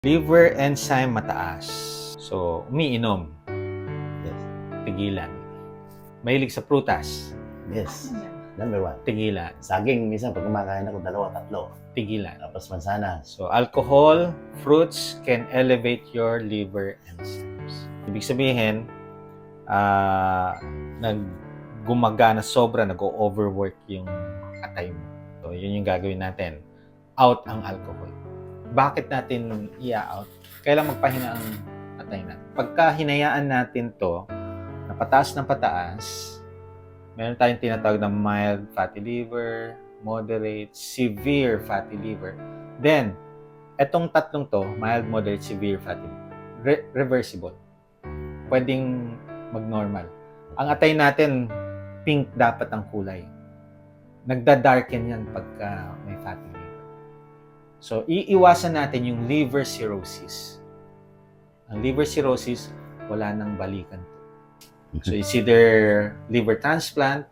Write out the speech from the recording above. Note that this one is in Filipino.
Liver enzyme mataas. So, umiinom. Yes. Tigilan. Mahilig sa prutas. Yes. Number 1. Tigilan. Saging, minsan pag kumakain ako, 2, 3. Tigilan. Tapos mansanas. So, alcohol, fruits can elevate your liver enzymes. Ibig sabihin, gumagana sobra, nag-overwork yung atay mo. So, yun yung gagawin natin. Out ang alcohol. Bakit natin i-out? Kailan magpahinga ang atay natin? Pagka hinayaan natin to, na pataas ng pataas, meron tayong tinatawag na mild fatty liver, moderate, severe fatty liver. Then, etong tatlong to, mild, moderate, severe fatty liver, reversible. Pwedeng mag-normal. Ang atay natin, pink dapat ang kulay. Nagda-darken yan pagka may fatty liver. So, iiwasan natin yung liver cirrhosis. Ang liver cirrhosis, wala nang balikan. So, it's either liver transplant